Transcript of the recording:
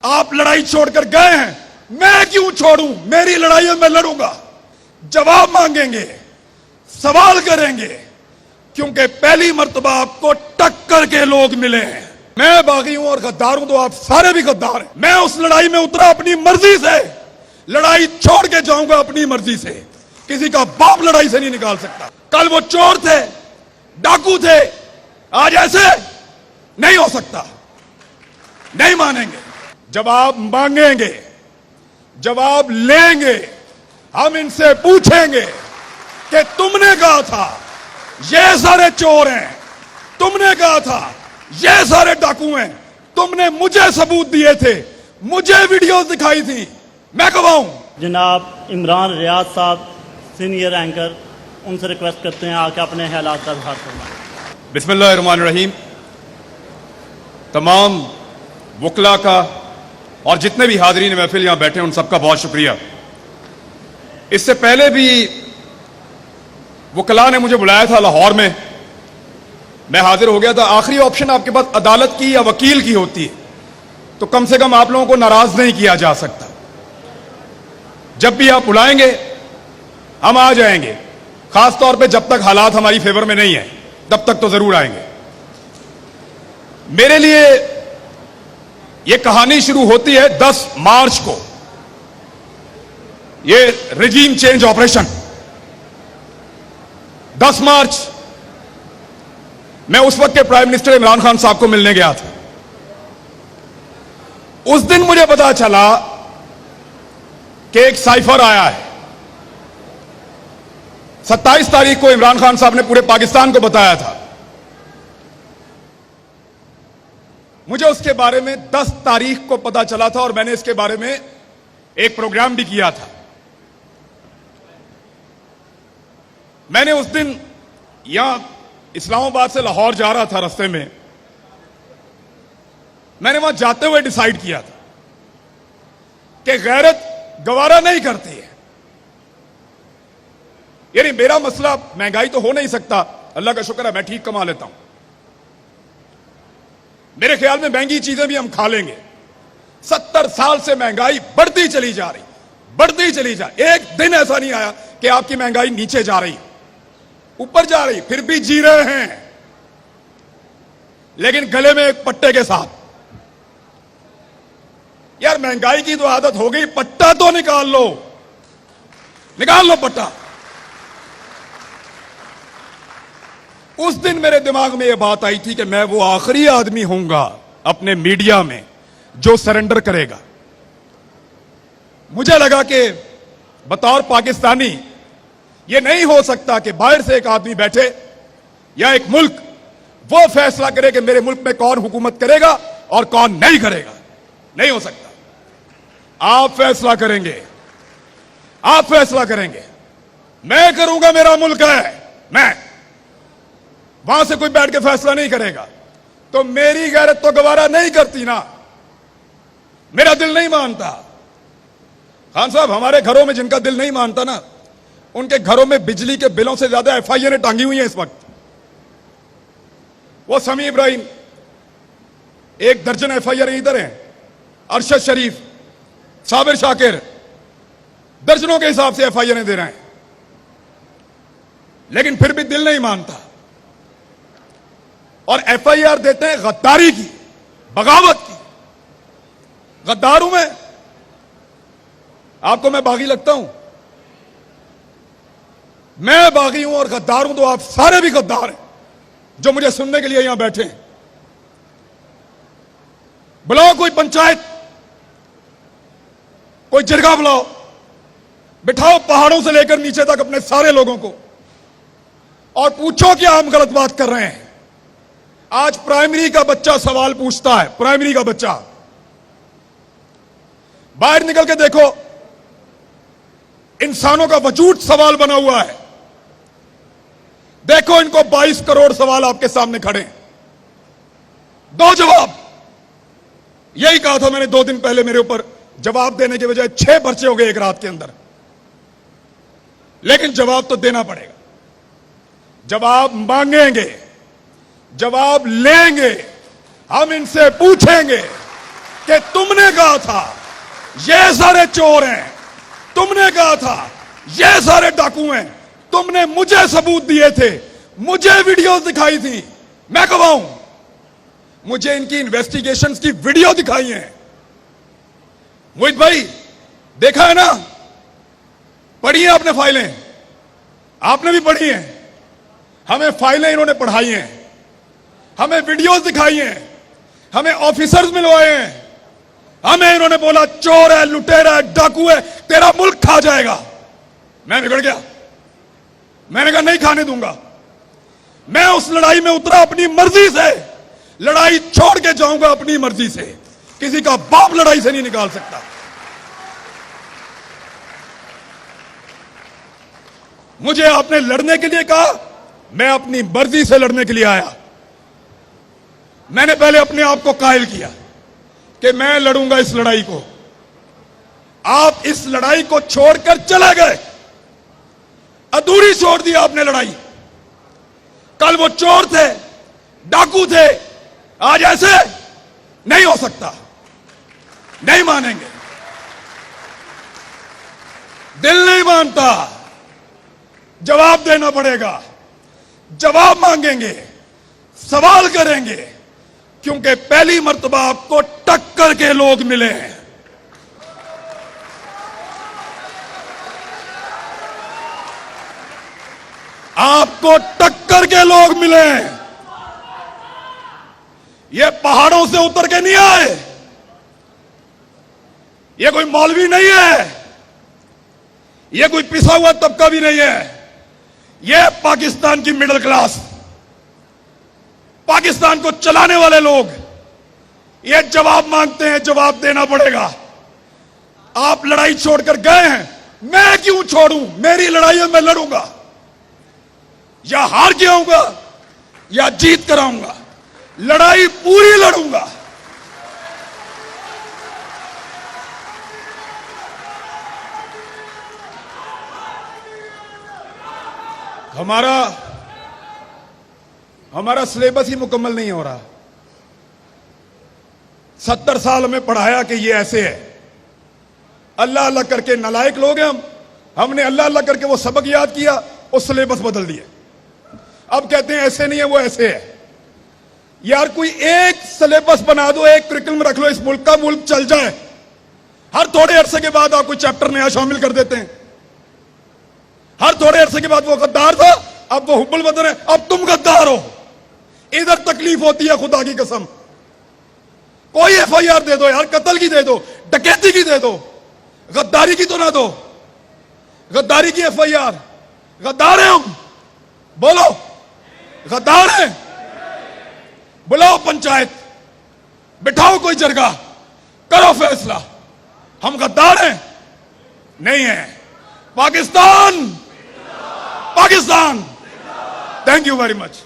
आप लड़ाई छोड़कर गए हैं, मैं क्यों छोड़ूं? मेरी लड़ाई में लड़ूंगा, जवाब मांगेंगे, सवाल करेंगे, क्योंकि पहली मर्तबा आपको टक्कर के लोग मिले हैं। मैं बागी हूं और गद्दार हूं तो आप सारे भी गद्दार हैं। मैं उस लड़ाई में उतरा अपनी मर्जी से, लड़ाई छोड़ के जाऊंगा अपनी मर्जी से। किसी का बाप लड़ाई से नहीं निकाल सकता। कल वो चोर थे, डाकू थे, आज ऐसे नहीं हो सकता। नहीं मानेंगे, जवाब मांगेंगे, जवाब लेंगे। हम इनसे पूछेंगे कि तुमने कहा था ये सारे चोर हैं, तुमने कहा था ये सारे डाकू हैं, तुमने मुझे सबूत दिए थे, मुझे वीडियोस दिखाई थी, मैं गवाहूं। जनाब इमरान रियाज साहब सीनियर एंकर, उनसे रिक्वेस्ट करते हैं आके अपने हालात का इजहार फरमाएं। बिस्मिल्लाहिर्रहमानिर्रहीम। तमाम वकला का और जितने भी हाज़रीन महफिल यहां बैठे हैं उन सबका बहुत शुक्रिया। इससे पहले भी वकला ने मुझे बुलाया था लाहौर में, मैं हाजिर हो गया था। आखिरी ऑप्शन आपके पास अदालत की या वकील की होती है, तो कम से कम आप लोगों को नाराज नहीं किया जा सकता। जब भी आप बुलाएंगे हम आ जाएंगे, खास तौर पे जब तक हालात हमारी फेवर में नहीं है तब तक तो जरूर आएंगे। मेरे लिए यह कहानी शुरू होती है 10 मार्च को, यह रेजीम चेंज ऑपरेशन। 10 मार्च मैं उस वक्त के प्राइम मिनिस्टर इमरान खान साहब को मिलने गया था। उस दिन मुझे पता चला कि एक साइफर आया है। 27 तारीख को इमरान खान साहब ने पूरे पाकिस्तान को बताया था। मुझे उसके बारे में 10 तारीख को पता चला था और मैंने इसके बारे में एक प्रोग्राम भी किया था। मैंने उस दिन यहां इस्लामाबाद से लाहौर जा रहा था, रास्ते में मैंने वहां जाते हुए डिसाइड किया था कि गैरत गवारा नहीं करती है। यानी मेरा मसला महंगाई तो हो नहीं सकता, अल्लाह का शुक्र है मैं ठीक कमा लेता हूं। मेरे ख्याल में महंगी चीजें भी हम खा लेंगे। 70 साल से महंगाई बढ़ती चली जा रही, बढ़ती चली जा रही। एक दिन ऐसा नहीं आया कि आपकी महंगाई नीचे जा रही, ऊपर जा रही, फिर भी जी रहे हैं, लेकिन गले में एक पट्टे के साथ। यार महंगाई की तो आदत हो गई, पट्टा तो निकाल लो, निकाल लो पट्टा। उस दिन मेरे दिमाग में यह बात आई थी कि मैं वो आखिरी आदमी होऊंगा अपने मीडिया में जो सरेंडर करेगा। मुझे लगा कि बतौर पाकिस्तानी यह नहीं हो सकता कि बाहर से एक आदमी बैठे या एक मुल्क वो फैसला करे कि मेरे मुल्क में कौन हुकूमत करेगा और कौन नहीं करेगा। नहीं हो सकता। आप फैसला करेंगे, आप फैसला करेंगे, मैं करूंगा, मेरा मुल्क है, मैं। वहां से कोई बैठ के फैसला नहीं करेगा। तो मेरी गैरत तो गवारा नहीं करती ना, मेरा दिल नहीं मानता। खान साहब, हमारे घरों में जिनका दिल नहीं मानता ना, उनके घरों में बिजली के बिलों से ज्यादा एफआईआर टांगी हुई हैं इस वक्त। वो समी इब्राहिम, 1 दर्जन एफआईआर इधर हैं, अरशद शरीफ, साबिर शाकिर, दर्जनों के हिसाब से एफआईआर दे रहे हैं, लेकिन फिर भी दिल नहीं मानता। और एफआईआर देते हैं गद्दारी की, बगावत की। गद्दार हूं मैं? आपको मैं बागी लगता हूं? मैं बागी हूं और गद्दार हूं तो आप सारे भी गद्दार हैं जो मुझे सुनने के लिए यहां बैठे हैं। बुलाओ कोई पंचायत, कोई जिरगा बुलाओ, बिठाओ पहाड़ों से लेकर नीचे तक अपने सारे लोगों को और पूछो क्या हम गलत बात कर रहे हैं। आज प्राइमरी का बच्चा सवाल पूछता है, प्राइमरी का बच्चा। बाहर निकल के देखो, इंसानों का वजूद सवाल बना हुआ है। देखो इनको 22 करोड़ सवाल आपके सामने खड़े हैं, दो जवाब। यही कहा था मैंने 2 दिन पहले, मेरे ऊपर जवाब देने के बजाय 6 पर्चे हो गए एक रात के अंदर। लेकिन जवाब तो देना पड़ेगा, जवाब मांगेंगे, जवाब लेंगे। हम इनसे पूछेंगे कि तुमने कहा था ये सारे चोर हैं, तुमने कहा था ये सारे डाकू हैं, तुमने मुझे सबूत दिए थे, मुझे वीडियोस दिखाई थी। मैं गवाह हूं, मुझे इनकी इन्वेस्टिगेशंस की वीडियो दिखाई है। मोहित भाई देखा है ना, पढ़ी है आपने फाइलें, आपने भी पढ़ी हैं, हमें फाइलें इन्होंने पढ़ाई हैं, हमें वीडियोस दिखाई हैं, हमें ऑफिसर्स मिलवाए हैं, हमें इन्होंने बोला चोर है, लुटेरा है, डाकू है, तेरा मुल्क खा जाएगा। मैं बिगड़ गया, मैंने कहा नहीं खाने दूंगा। मैं उस लड़ाई में उतरा अपनी मर्जी से, लड़ाई छोड़ के जाऊंगा अपनी मर्जी से, किसी का बाप लड़ाई से नहीं निकाल सकता। मुझे आपने लड़ने के लिए कहा, मैं अपनी मर्जी से लड़ने के लिए आया। मैंने पहले अपने आप को कायल किया कि मैं लड़ूंगा इस लड़ाई को। आप इस लड़ाई को छोड़कर चले गए, अधूरी छोड़ दी आपने लड़ाई। कल वो चोर थे, डाकू थे, आज ऐसे नहीं हो सकता, नहीं मानेंगे, दिल नहीं मानता, जवाब देना पड़ेगा, जवाब मांगेंगे, सवाल करेंगे, क्योंकि पहली मर्तबा आपको टक्कर के लोग मिले हैं। आपको टक्कर के लोग मिले हैं। ये पहाड़ों से उतर के नहीं आए, ये कोई मौलवी नहीं है, ये कोई पिसा हुआ तबका भी नहीं है, ये पाकिस्तान की मिडिल क्लास, पाकिस्तान को चलाने वाले लोग, ये जवाब मांगते हैं, जवाब देना पड़ेगा। आप लड़ाई छोड़कर गए हैं, मैं क्यों छोड़ूं? मेरी लड़ाई है, मैं लड़ूंगा, या हार के आऊंगा या जीत कर आऊंगा, लड़ाई पूरी लड़ूंगा। हमारा सिलेबस ही मुकम्मल नहीं हो रहा। 70 साल हमें पढ़ाया कि ये ऐसे है, अल्लाह अल्लाह करके नालायक लोग हैं हमने अल्लाह अल्लाह करके वो सबक याद किया और सिलेबस बदल दिए। अब कहते हैं ऐसे नहीं है, वो ऐसे है। यार कोई एक सिलेबस बना दो, एक करिकुलम रख लो इस मुल्क का, मुल्क चल जाए। हर थोड़े अरसे के बाद आप कोई चैप्टर नया शामिल कर देते हैं। हर थोड़े अरसे के बाद वो गद्दार था, अब वो हुब्बुल वतन है, अब तुम गद्दार हो। इधर तकलीफ होती है, खुदा की कसम। कोई एफआईआर दे दो यार, कत्ल की दे दो, डकैती की दे दो, गद्दारी की तो ना दो। गद्दारी की एफआईआर, गद्दार हैं हम, बोलो गद्दार हैं। बुलाओ पंचायत, बिठाओ कोई जरगा, करो फैसला। हम गद्दार हैं? नहीं है। Pakistan, Pakistan. Thank you very much.